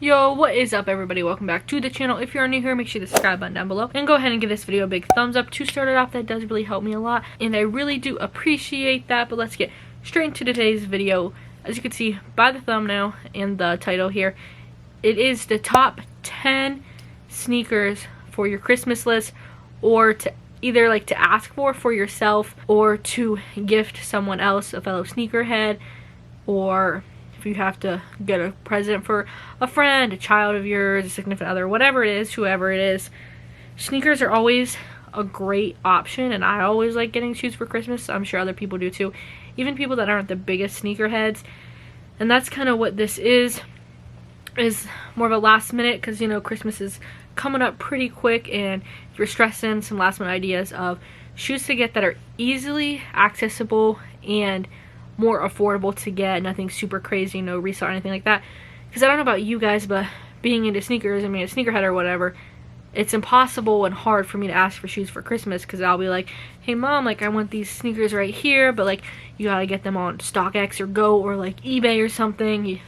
Yo, what is up everybody? Welcome back to the channel. If you're new here, make sure to subscribe button down below and go ahead and give this video a big thumbs up to start it off. That does really help me a lot and I really do appreciate that. But let's get straight into today's video. As you can see by the thumbnail and the title here, it is the top 10 sneakers for your Christmas list, or to either like to ask for yourself, or to gift someone else, a fellow sneakerhead, or if you have to get a present for a friend, a child of yours, a significant other, whatever it is, whoever it is. Sneakers are always a great option, and I always like getting shoes for Christmas. I'm sure other people do too, even people that aren't the biggest sneakerheads. And that's kind of what this is more of a last minute, because you know Christmas is coming up pretty quick, and if you're stressing, some last minute ideas of shoes to get that are easily accessible and more affordable to get, nothing super crazy, no resale or anything like that. Because I don't know about you guys, but being into sneakers, I mean a sneakerhead or whatever, it's impossible and hard for me to ask for shoes for Christmas, because I'll be like, hey mom, like I want these sneakers right here, but like you gotta get them on StockX or Go or like eBay or something.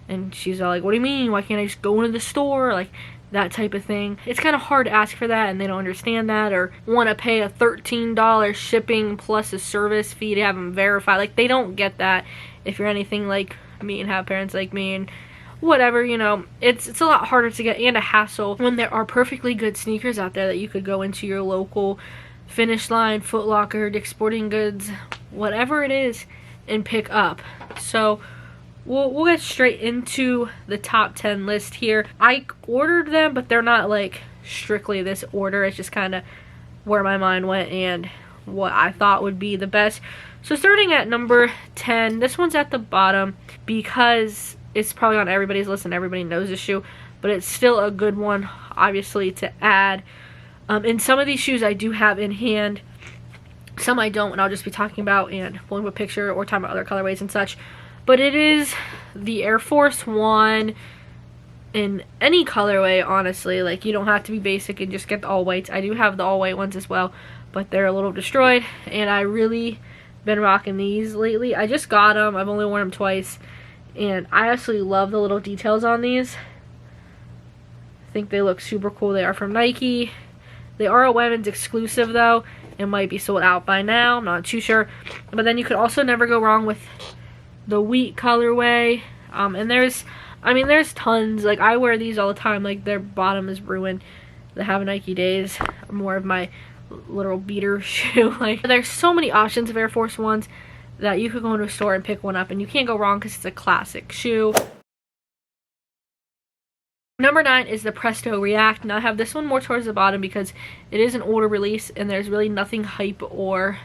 And she's all like, what do you mean, why can't I just go into the store, like that type of thing. It's kind of hard to ask for that, and they don't understand that, or want to pay a $13 shipping plus a service fee to have them verified. Like they don't get that if you're anything like me and have parents like me and whatever, you know. It's a lot harder to get and a hassle when there are perfectly good sneakers out there that you could go into your local Finish Line, Foot Locker, Dick's Sporting Goods, whatever it is, and pick up. So we'll get straight into the top 10 list here. I ordered them, but they're not like strictly this order. It's just kind of where my mind went and what I thought would be the best. So starting at number 10, this one's at the bottom because it's probably on everybody's list and everybody knows the shoe, but it's still a good one obviously to add. And some of these shoes I do have in hand, some I don't, and I'll just be talking about and pulling up a picture or talking about other colorways and such. But it is the Air Force One in any colorway, honestly. Like, you don't have to be basic and just get the all whites. I do have the all white ones as well, but they're a little destroyed, and I really been rocking these lately. I just got them. I've only worn them twice, and I absolutely love the little details on these. I think they look super cool. They are from Nike. They are a women's exclusive, though. It might be sold out by now. I'm not too sure. But then you could also never go wrong with the wheat colorway, and there's tons. Like I wear these all the time. Like their bottom is ruined. The Have a Nike days are more of my literal beater shoe. Like there's so many options of Air Force Ones that you could go into a store and pick one up, and you can't go wrong because it's a classic shoe. Number 9 is the Presto React. Now I have this one more towards the bottom because it is an older release, and there's really nothing hype or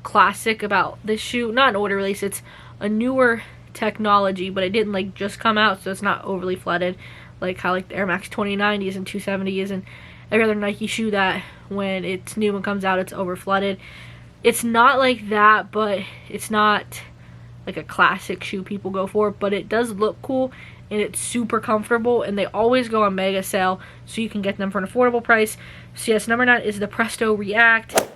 classic about this shoe. Not an older release, it's a newer technology, but it didn't like just come out, so it's not overly flooded like how like the Air Max 2090s and 270s and every other Nike shoe that when it's new and comes out it's over flooded. It's not like that, but it's not like a classic shoe people go for, but it does look cool and it's super comfortable, and they always go on mega sale, so you can get them for an affordable price. So yes, number 9 is the Presto React.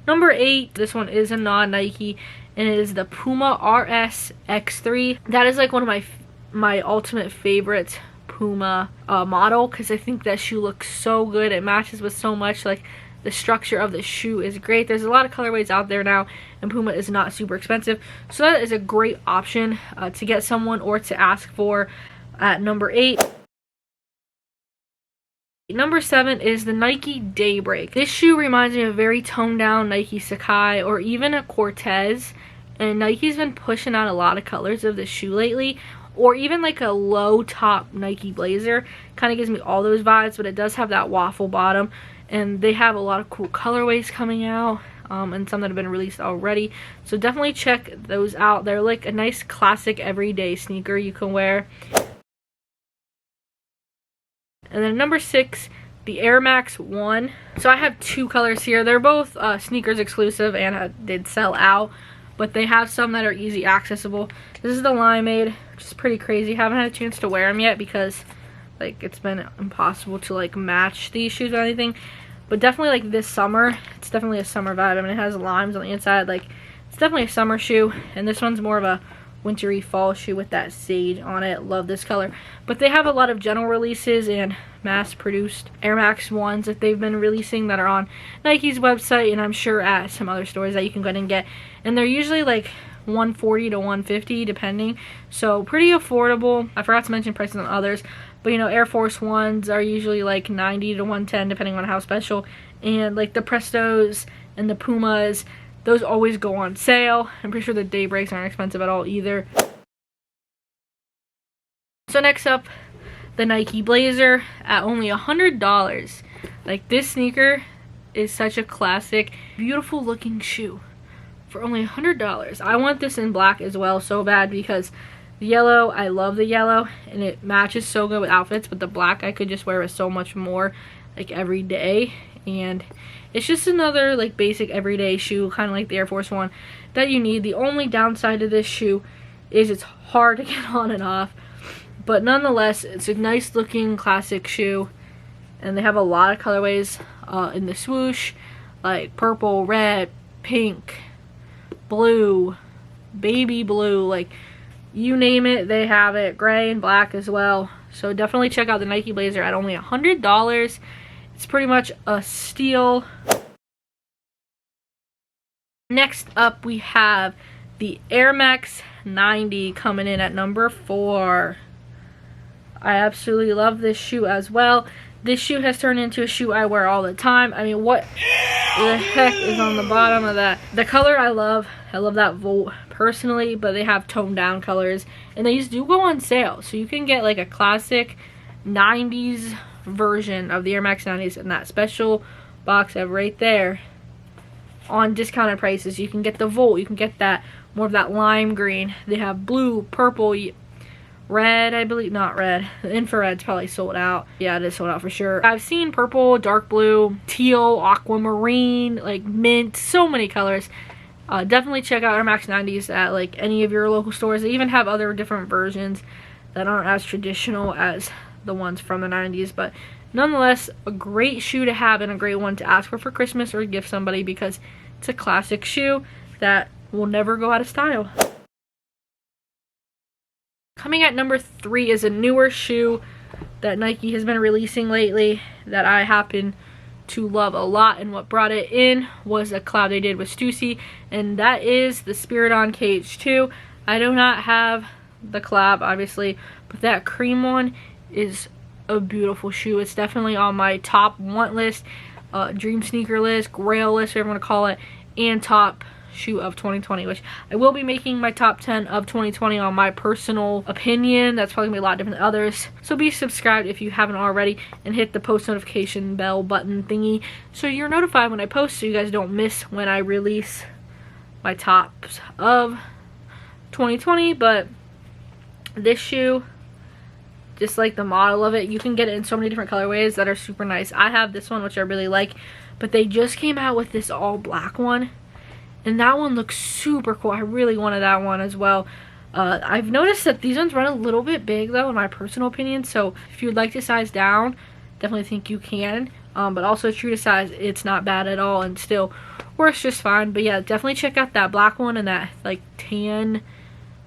Number 8, this one is a non-Nike, and it is the Puma RS X3. That is like one of my ultimate favorite Puma model, because I think that shoe looks so good. It matches with so much. Like the structure of the shoe is great. There's a lot of colorways out there now, and Puma is not super expensive, so that is a great option to get someone or to ask for at number 8. Number 7 is the Nike Daybreak. This shoe reminds me of a very toned down Nike Sakai or even a Cortez, and Nike's been pushing out a lot of colors of this shoe lately, or even like a low top Nike Blazer. Kind of gives me all those vibes, but it does have that waffle bottom, and they have a lot of cool colorways coming out, and some that have been released already, so definitely check those out. They're like a nice classic everyday sneaker you can wear. And then number 6, the Air Max 1. So I have two colors here. They're both sneakers exclusive and did sell out, but they have some that are easy accessible. This is the Limeade, which is pretty crazy. Haven't had a chance to wear them yet because like it's been impossible to like match these shoes or anything. But definitely like this summer, it's definitely a summer vibe. I mean, it has limes on the inside. Like it's definitely a summer shoe, and this one's more of a wintry fall shoe with that sage on it. Love this color. But they have a lot of general releases and mass-produced Air Max 1s that they've been releasing that are on Nike's website, and I'm sure at some other stores that you can go ahead and get. And they're usually like $140 to $150 depending, so pretty affordable. I forgot to mention prices on others, but you know, Air Force Ones are usually like $90 to $110 depending on how special, and like the Prestos and the Pumas, those always go on sale. I'm pretty sure the Daybreaks aren't expensive at all either. So next up, the Nike Blazer at only $100. Like, this sneaker is such a classic, beautiful looking shoe for only $100. I want this in black as well so bad because the yellow, I love the yellow and it matches so good with outfits, but the black I could just wear with so much more like every day. And it's just another like basic everyday shoe, kind of like the Air Force One that you need. The only downside to this shoe is it's hard to get on and off, but nonetheless it's a nice looking classic shoe, and they have a lot of colorways in the swoosh, like purple, red, pink, blue, baby blue, like you name it, they have it. Gray and black as well. So definitely check out the Nike Blazer at only $100. It's pretty much a steal. Next up, we have the Air Max 90 coming in at number 4. I absolutely love this shoe as well. This shoe has turned into a shoe I wear all the time. I mean, what the heck is on the bottom of that? The color I love. I love that Volt personally, but they have toned down colors, and these do go on sale. So you can get like a classic 90s version of the Air Max 90s in that special box I have right there on discounted prices. You can get the Volt, you can get that more of that lime green. They have blue, purple, red, I believe. Not red, the infrared's probably sold out. Yeah, it is sold out for sure. I've seen purple, dark blue, teal, aquamarine, like mint, so many colors. Definitely check out Air Max 90s at like any of your local stores. They even have other different versions that aren't as traditional as the ones from the 90s, but nonetheless a great shoe to have and a great one to ask for Christmas or gift somebody, because it's a classic shoe that will never go out of style. Coming at number 3 is a newer shoe that Nike has been releasing lately that I happen to love a lot, and what brought it in was a collab they did with Stussy, and that is the Spiridon KH2. I do not have the collab obviously, but that cream one is a beautiful shoe. It's definitely on my top want list, dream sneaker list, grail list, whatever you want to call it, and top shoe of 2020, which I will be making my top 10 of 2020 on my personal opinion. That's probably gonna be a lot different than others, so be subscribed if you haven't already, and hit the post notification bell button thingy so you're notified when I post, so you guys don't miss when I release my tops of 2020. But this shoe, just like the model of it, you can get it in so many different colorways that are super nice. I have this one, which I really like, but they just came out with this all black one, and that one looks super cool. I really wanted that one as well. I've noticed that these ones run a little bit big though, in my personal opinion, so if you'd like to size down, definitely think you can. But also true to size, it's not bad at all and still works just fine. But yeah, definitely check out that black one and that like tan,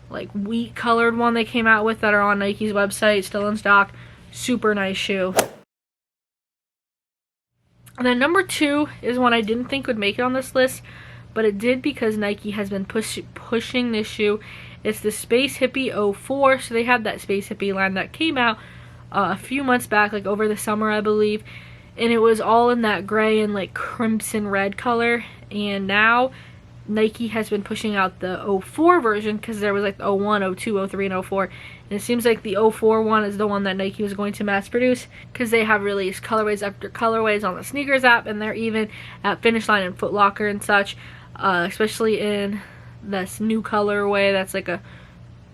like wheat colored one they came out with that are on Nike's website, still in stock. Super nice shoe. And then number 2 is one I didn't think would make it on this list, but it did because Nike has been pushing this shoe. It's the Space Hippie 04. So they had that Space Hippie line that came out a few months back, like over the summer I believe, and it was all in that gray and like crimson red color. And now Nike has been pushing out the 04 version, because there was like the 01, 02, 03, and 04. And it seems like the 04 one is the one that Nike was going to mass produce, because they have released colorways after colorways on the sneakers app, and they're even at Finish Line and Foot Locker and such, especially in this new colorway that's like a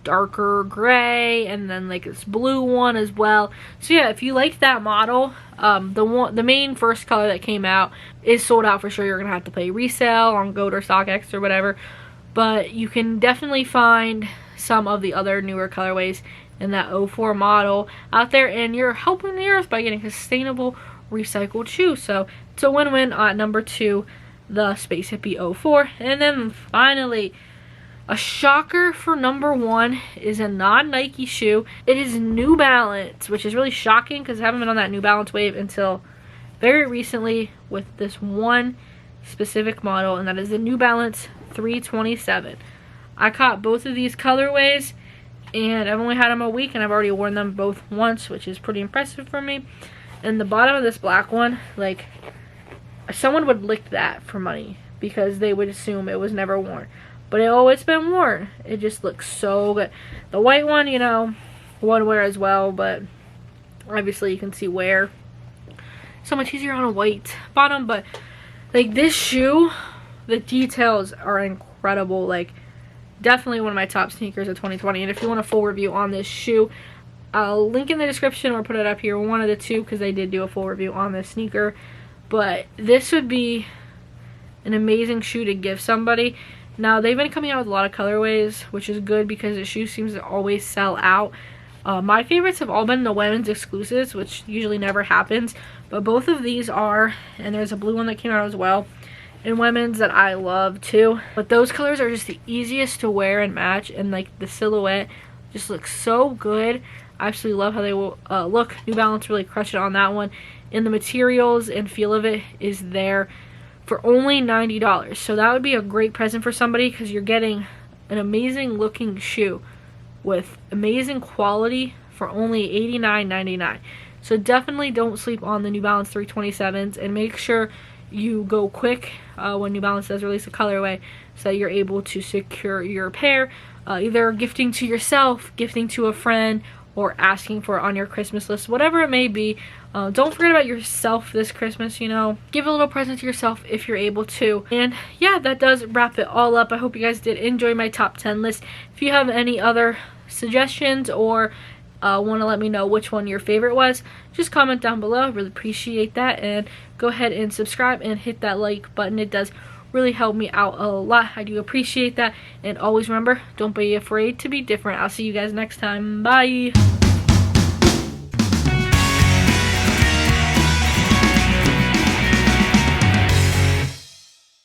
darker gray, and then like this blue one as well. So yeah, if you like that model, the main first color that came out is sold out for sure. You're gonna have to pay resale on GOAT or StockX or whatever, but you can definitely find some of the other newer colorways in that 04 model out there, and you're helping the earth by getting a sustainable recycled shoe. So it's a win-win. At number 2, the Space Hippie 04. And then finally, A shocker for number 1 is a non-Nike shoe. It is New Balance, which is really shocking because I haven't been on that New Balance wave until very recently with this one specific model, and that is the New Balance 327. I caught both of these colorways, and I've only had them a week, and I've already worn them both once, which is pretty impressive for me. And the bottom of this black one, like, someone would lick that for money because they would assume it was never worn. But it's been worn. It just looks so good. The white one, you know, one wear as well, but obviously you can see wear. So much easier on a white bottom, but like this shoe, the details are incredible. Like, definitely one of my top sneakers of 2020. And if you want a full review on this shoe, I'll link in the description or put it up here, one of the two, because I did do a full review on this sneaker. But this would be an amazing shoe to give somebody. Now, they've been coming out with a lot of colorways, which is good because the shoe seems to always sell out. My favorites have all been the women's exclusives, which usually never happens. But both of these are, and there's a blue one that came out as well in women's that I love too. But those colors are just the easiest to wear and match, and like the silhouette just looks so good. I absolutely love how they will look. New Balance really crushed it on that one. And the materials and feel of it is there for only $90. So that would be a great present for somebody because you're getting an amazing looking shoe with amazing quality for only $89.99. So definitely don't sleep on the New Balance 327s, and make sure you go quick when New Balance does release a colorway so that you're able to secure your pair, either gifting to yourself, gifting to a friend, or asking for it on your Christmas list, whatever it may be. Don't forget about yourself this Christmas, you know. Give a little present to yourself if you're able to. And yeah, that does wrap it all up. I hope you guys did enjoy my top 10 list. If you have any other suggestions or want to let me know which one your favorite was, just comment down below. I really appreciate that. And go ahead and subscribe and hit that like button. It does really help me out a lot. I do appreciate that. And always remember, don't be afraid to be different. I'll see you guys next time. Bye.